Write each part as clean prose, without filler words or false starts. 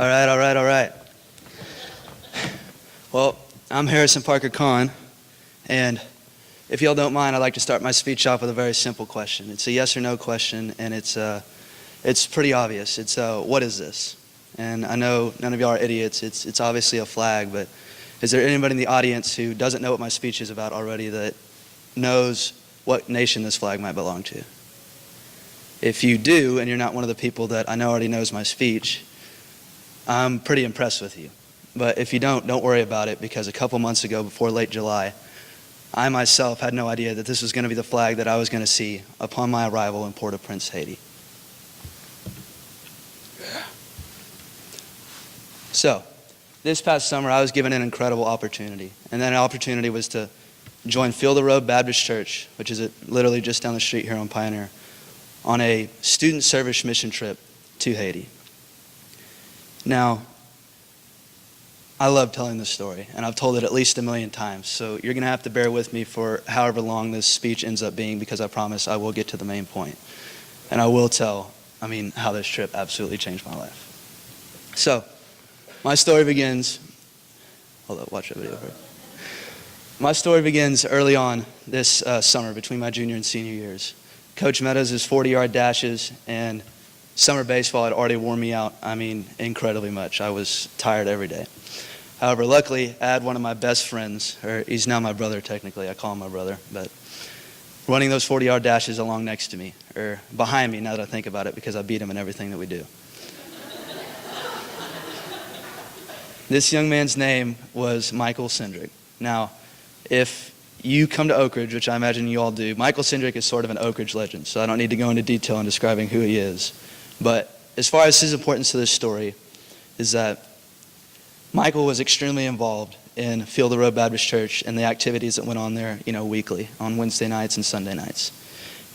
All right. Well, I'm Parker Conn, and if y'all don't mind, I'd like to start my speech off with a very simple question. It's a yes or no question, and it's pretty obvious. It's what is this? And I know none of y'all are idiots. It's obviously a flag, but is there anybody in the audience who doesn't know what my speech is about already that knows what nation this flag might belong to? If you do, and you're not one of the people that I know already knows my speech, I'm pretty impressed with you. But if you don't worry about it, because a couple months ago, before late July, I myself had no idea that this was going to be the flag that I was going to see upon my arrival in Port-au-Prince, Haiti. So, this past summer, I was given an incredible opportunity. And that opportunity was to join Field the Road Baptist Church, which is literally just down the street here on Pioneer, on a student service mission trip to Haiti. Now, I love telling this story, and I've told it at least 1 million times, so you're going to have to bear with me for however long this speech ends up being, because I promise I will get to the main point. And I will tell, how this trip absolutely changed my life. So, my story begins, hold up, watch that video first. My story begins early on this summer, between my junior and senior years. Coach Meadows' 40-yard dashes and summer baseball had already worn me out, incredibly much. I was tired every day. However, luckily, I had one of my best friends, or he's now my brother technically, I call him my brother, but running those 40-yard dashes along next to me, or behind me now that I think about it, because I beat him in everything that we do. This young man's name was Michael Cindric. Now, if you come to Oakridge, which I imagine you all do, Michael Cindric is sort of an Oakridge legend, so I don't need to go into detail in describing who he is. But as far as his importance to this story is that Michael was extremely involved in Field the Road Baptist Church and the activities that went on there, weekly, on Wednesday nights and Sunday nights.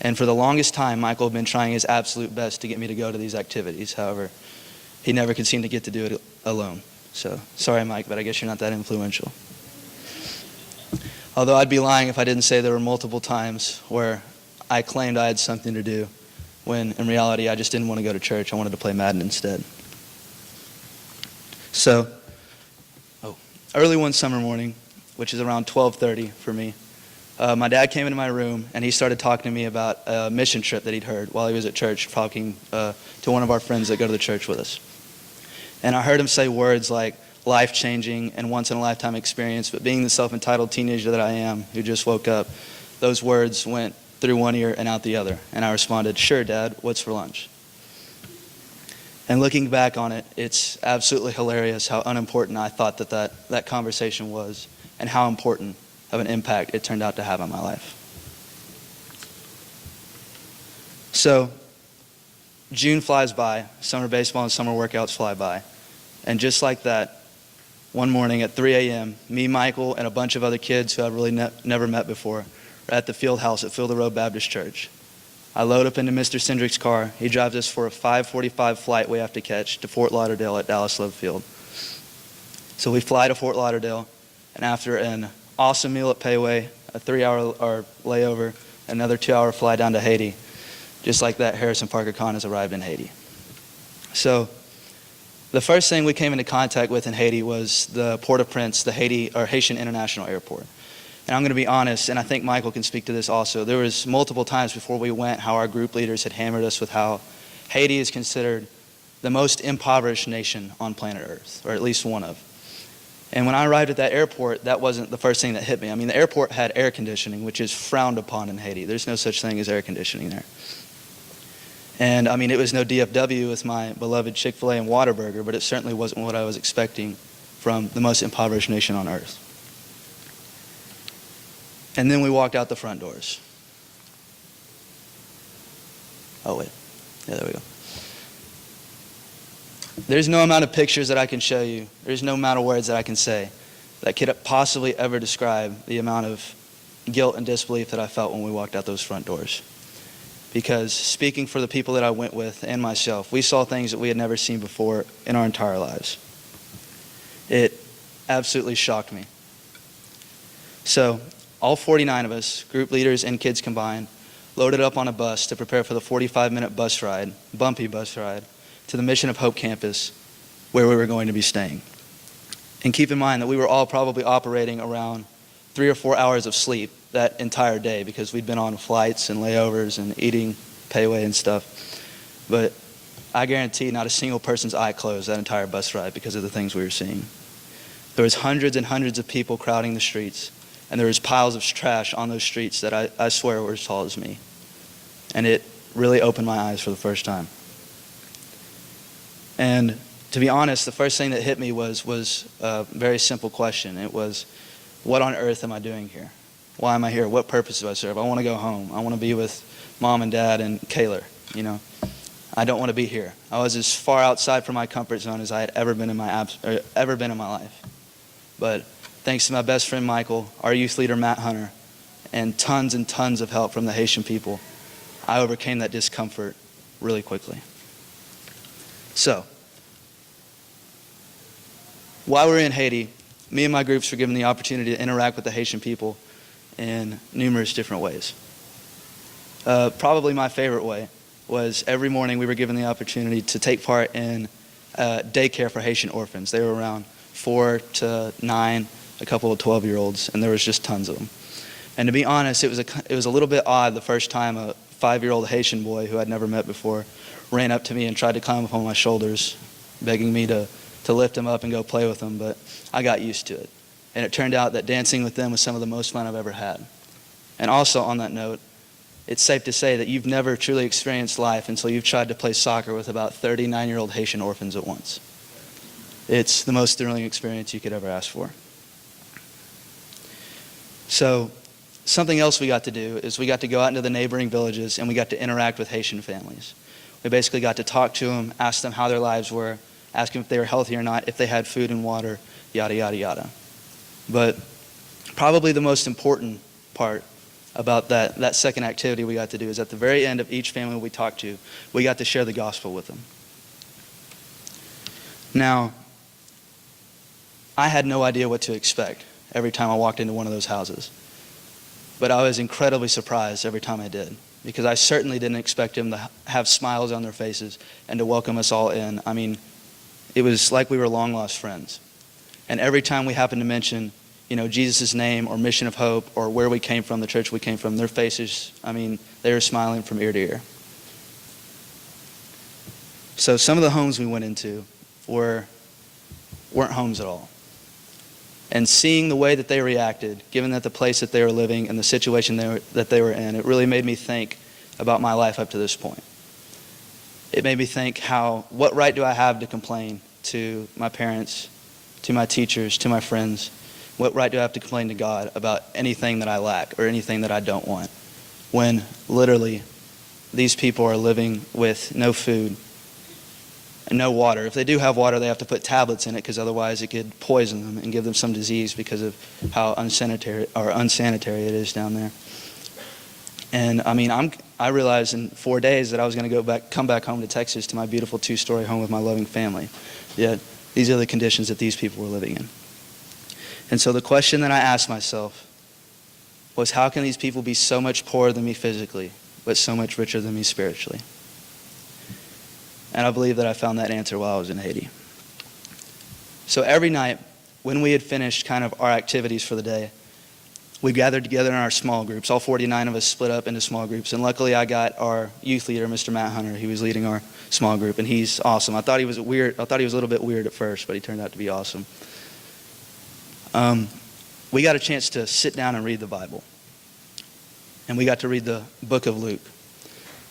And for the longest time, Michael had been trying his absolute best to get me to go to these activities. However, he never could seem to get to do it alone. So, sorry, Mike, but I guess you're not that influential. Although I'd be lying if I didn't say there were multiple times where I claimed I had something to do, when in reality I just didn't want to go to church. I wanted to play Madden instead. So, early one summer morning, which is around 12:30 for me, my dad came into my room and he started talking to me about a mission trip that he'd heard while he was at church, talking to one of our friends that go to the church with us. And I heard him say words like life-changing and once-in-a-lifetime experience, but being the self-entitled teenager that I am, who just woke up, those words went through one ear and out the other. And I responded, "Sure, Dad, what's for lunch?" And looking back on it, it's absolutely hilarious how unimportant I thought that conversation was, and how important of an impact it turned out to have on my life. So, June flies by, summer baseball and summer workouts fly by, and just like that, one morning at 3 a.m., me, Michael, and a bunch of other kids who I've really never met before are at the field house at Field the Road Baptist Church. I load up into Mr. Cindric's car. He drives us for a 5:45 flight we have to catch to Fort Lauderdale at Dallas Love Field. So we fly to Fort Lauderdale, and after an awesome meal at Payway, a 3-hour layover, another 2-hour fly down to Haiti, just like that, Parker Conn has arrived in Haiti. So the first thing we came into contact with in Haiti was the Port-au-Prince, the Haitian International Airport. And I'm going to be honest, and I think Michael can speak to this also, there was multiple times before we went how our group leaders had hammered us with how Haiti is considered the most impoverished nation on planet Earth, or at least one of. And when I arrived at that airport, that wasn't the first thing that hit me. The airport had air conditioning, which is frowned upon in Haiti. There's no such thing as air conditioning there. And it was no DFW with my beloved Chick-fil-A and Whataburger, but it certainly wasn't what I was expecting from the most impoverished nation on earth. And then we walked out the front doors. Oh, wait. Yeah, there we go. There's no amount of pictures that I can show you. There's no amount of words that I can say that could possibly ever describe the amount of guilt and disbelief that I felt when we walked out those front doors. Because speaking for the people that I went with and myself, we saw things that we had never seen before in our entire lives. It absolutely shocked me. So, all 49 of us, group leaders and kids combined, loaded up on a bus to prepare for the 45-minute bus ride, bumpy bus ride, to the Mission of Hope campus where we were going to be staying. And keep in mind that we were all probably operating around 3 or 4 hours of sleep that entire day because we'd been on flights and layovers and eating payway and stuff. But I guarantee not a single person's eye closed that entire bus ride because of the things we were seeing. There was hundreds and hundreds of people crowding the streets, and there was piles of trash on those streets that I swear were as tall as me. And it really opened my eyes for the first time. And to be honest, the first thing that hit me was a very simple question. It was, what on earth am I doing here? Why am I here? What purpose do I serve? I want to go home. I want to be with Mom and Dad and Kayla, you know. I don't want to be here. I was as far outside from my comfort zone as I had ever been in my life. But thanks to my best friend Michael, our youth leader Matt Hunter, and tons of help from the Haitian people, I overcame that discomfort really quickly. So, while we were in Haiti, me and my groups were given the opportunity to interact with the Haitian people in numerous different ways. Probably my favorite way was every morning we were given the opportunity to take part in daycare for Haitian orphans. They were around 4 to 9, a couple of 12-year-olds, and there was just tons of them. And to be honest, it was a little bit odd the first time a 5-year-old Haitian boy who I'd never met before ran up to me and tried to climb up on my shoulders, begging me to lift him up and go play with him, but I got used to it. And it turned out that dancing with them was some of the most fun I've ever had. And also on that note, it's safe to say that you've never truly experienced life until you've tried to play soccer with about 39-year-old Haitian orphans at once. It's the most thrilling experience you could ever ask for. So something else we got to do is we got to go out into the neighboring villages and we got to interact with Haitian families. We basically got to talk to them, ask them how their lives were, ask them if they were healthy or not, if they had food and water, yada, yada, yada. But probably the most important part about that second activity we got to do is at the very end of each family we talked to, we got to share the gospel with them. Now, I had no idea what to expect every time I walked into one of those houses. But I was incredibly surprised every time I did, because I certainly didn't expect them to have smiles on their faces and to welcome us all in. I mean, it was like we were long-lost friends. And every time we happened to mention, Jesus' name or Mission of Hope or where we came from, the church we came from, their faces, they were smiling from ear to ear. So some of the homes we went into weren't homes at all. And seeing the way that they reacted, given that the place that they were living and the situation that they were in, it really made me think about my life up to this point. It made me think what right do I have to complain to my parents, to my teachers, to my friends? What right do I have to complain to God about anything that I lack or anything that I don't want? When literally these people are living with no food and no water. If they do have water, they have to put tablets in it because otherwise it could poison them and give them some disease because of how unsanitary it is down there. And I realized in 4 days that I was going to come back home to Texas to my beautiful 2-story home with my loving family. Yet these are the conditions that these people were living in. And so the question that I asked myself was, how can these people be so much poorer than me physically, but so much richer than me spiritually? And I believe that I found that answer while I was in Haiti. So every night, when we had finished kind of our activities for the day, we gathered together in our small groups. All 49 of us split up into small groups. And luckily, I got our youth leader, Mr. Matt Hunter. He was leading our small group, and he's awesome. I thought he was a little bit weird at first, but he turned out to be awesome. We got a chance to sit down and read the Bible. And we got to read the book of Luke.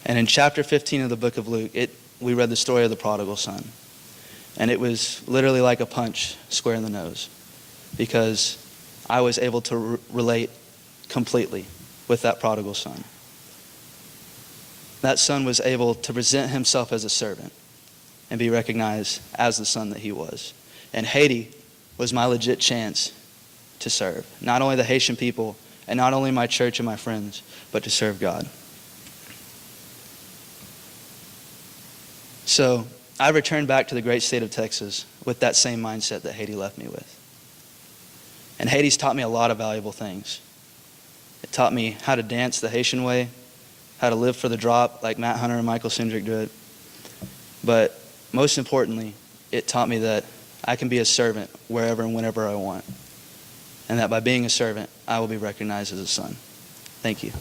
And in chapter 15 of the book of Luke, we read the story of the prodigal son. And it was literally like a punch square in the nose, because I was able to relate completely with that prodigal son. That son was able to present himself as a servant and be recognized as the son that he was. And Haiti was my legit chance to serve, not only the Haitian people and not only my church and my friends, but to serve God. So I returned back to the great state of Texas with that same mindset that Haiti left me with. And Haiti's taught me a lot of valuable things. It taught me how to dance the Haitian way, how to live for the drop like Matt Hunter and Michael Sindrick do it. But most importantly, it taught me that I can be a servant wherever and whenever I want, and that by being a servant, I will be recognized as a son. Thank you.